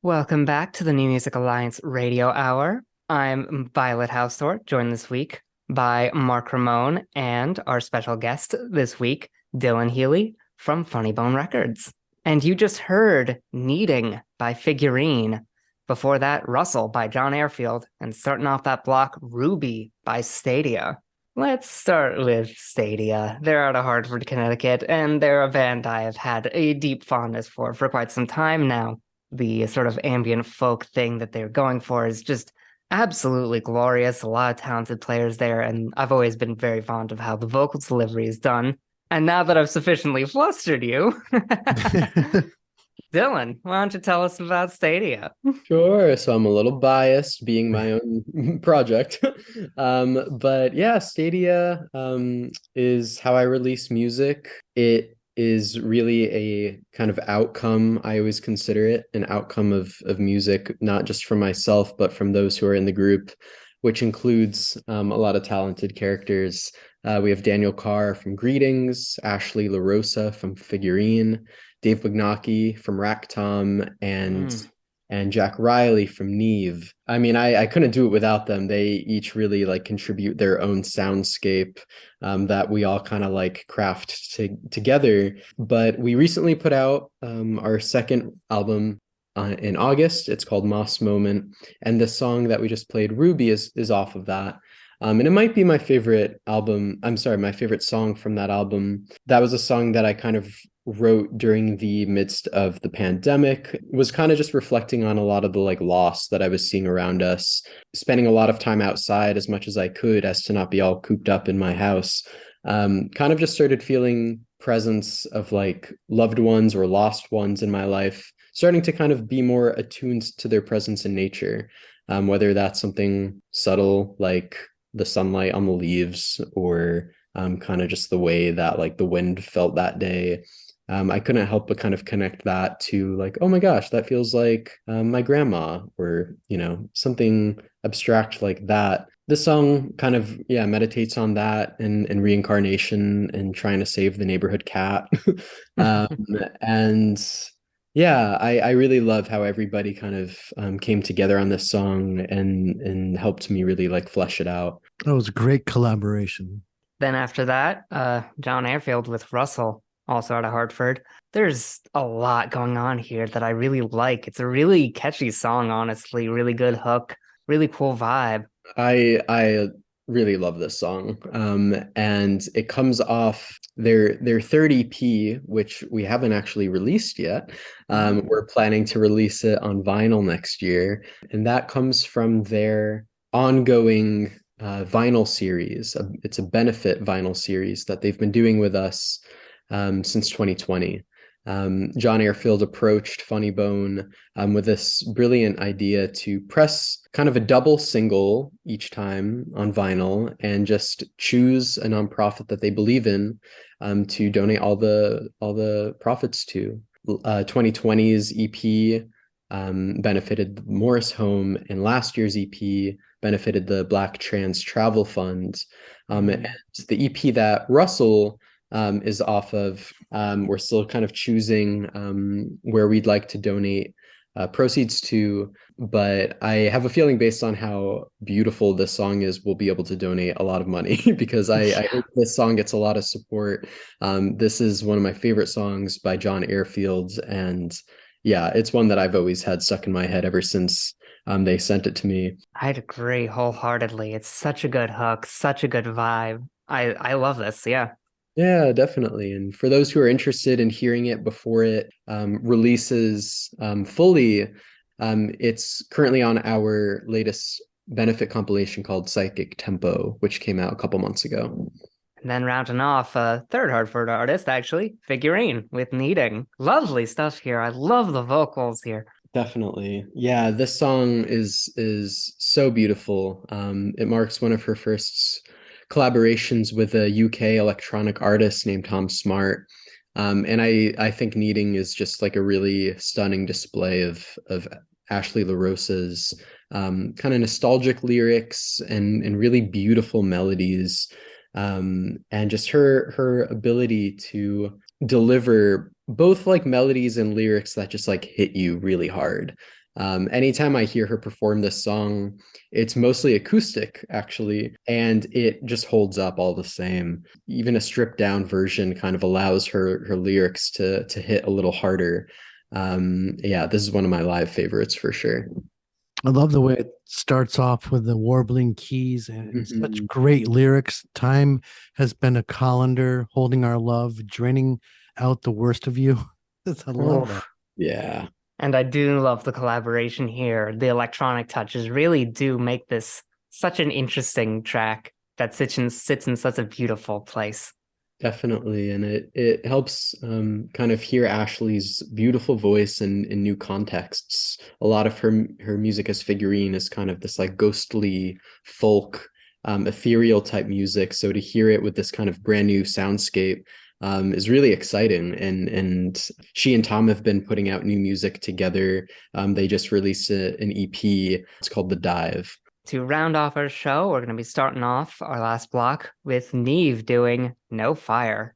Welcome back to the New Music Alliance Radio Hour. I'm Violet Hausthor, joined this week by Mark Ramone and our special guest this week, Dylan Healy from Funnybone Records. And you just heard Needing by Figurine. Before that, Russell by John Airfield. And starting off that block, Ruby by Stadia. Let's start with Stadia. They're out of Hartford, Connecticut, and they're a band I have had a deep fondness for quite some time now. The sort of ambient folk thing that they're going for is just absolutely glorious. A lot of talented players there, and I've always been very fond of how the vocal delivery is done. And now that I've sufficiently flustered you, Dylan, why don't you tell us about Stadia? Sure. So I'm a little biased being my own project. But yeah, Stadia is how I release music. It is really a kind of outcome. I always consider it an outcome of music, not just from myself, but from those who are in the group, which includes a lot of talented characters. We have Daniel Carr from Greetings, Ashley LaRosa from Figurine, Dave Bignocchi from Racktom, and Jack Riley from Niamh. I mean, I couldn't do it without them. They each really like contribute their own soundscape that we all kind of like craft together. But we recently put out our second album in August. It's called Moss Moment, and the song that we just played, Ruby, is off of that. And it might be my favorite album. I'm sorry, my favorite song from that album. That was a song that I kind of wrote during the midst of the pandemic. It was kind of just reflecting on a lot of the like loss that I was seeing around us, spending a lot of time outside as much as I could as to not be all cooped up in my house. Kind of just started feeling presence of like loved ones or lost ones in my life, starting to kind of be more attuned to their presence in nature, whether that's something subtle like the sunlight on the leaves or kind of just the way that like the wind felt that day. I couldn't help but kind of connect that to like, oh my gosh, that feels like my grandma, or, you know, something abstract like that. This song kind of, yeah, meditates on that and reincarnation and trying to save the neighborhood cat. um, and yeah, I really love how everybody kind of came together on this song and helped me really like flesh it out. That was a great collaboration. Then after that, John Airfield with Russell, also out of Hartford. There's a lot going on here that I really like. It's a really catchy song, honestly. Really good hook, really cool vibe. I really love this song. And it comes off their third EP, which we haven't actually released yet. We're planning to release it on vinyl next year. And that comes from their ongoing vinyl series. It's a benefit vinyl series that they've been doing with us since 2020. John Airfield approached Funnybone with this brilliant idea to press kind of a double single each time on vinyl and just choose a nonprofit that they believe in to donate all the profits to. 2020's EP benefited the Morris Home, and last year's EP benefited the Black Trans Travel Fund. And the EP that Russell is off of, we're still kind of choosing where we'd like to donate proceeds to, but I have a feeling based on how beautiful this song is, we'll be able to donate a lot of money because I hope this song gets a lot of support. This is one of my favorite songs by John Airfield, and yeah, it's one that I've always had stuck in my head ever since they sent it to me. I'd agree wholeheartedly. It's such a good hook, such a good vibe. I love this, yeah. Yeah, definitely. And for those who are interested in hearing it before it releases fully, it's currently on our latest benefit compilation called Psychic Tempo, which came out a couple months ago. And then rounding off a third Hartford artist, actually, Figurine with Needing. Lovely stuff here. I love the vocals here. Definitely. Yeah, this song is so beautiful. It marks one of her first collaborations with a UK electronic artist named Tom Smart. And I think Needing is just like a really stunning display of Ashley LaRosa's kind of nostalgic lyrics and really beautiful melodies. And just her ability to deliver both like melodies and lyrics that just like hit you really hard. Anytime I hear her perform this song, it's mostly acoustic, actually, and it just holds up all the same. Even a stripped down version kind of allows her lyrics to hit a little harder. Yeah, this is one of my live favorites for sure. I love the way it starts off with the warbling keys and such great lyrics. Time has been a colander holding our love, draining out the worst of you. I love that. Yeah. And I do love the collaboration here. The electronic touches really do make this such an interesting track that sits in such a beautiful place. Definitely. And it helps kind of hear Ashley's beautiful voice in new contexts. A lot of her music as Figurine is kind of this like ghostly folk, ethereal type music. So to hear it with this kind of brand new soundscape is really exciting. And she and Tom have been putting out new music together. They just released an EP. It's called The Dive. To round off our show, we're going to be starting off our last block with Niamh doing No Fire.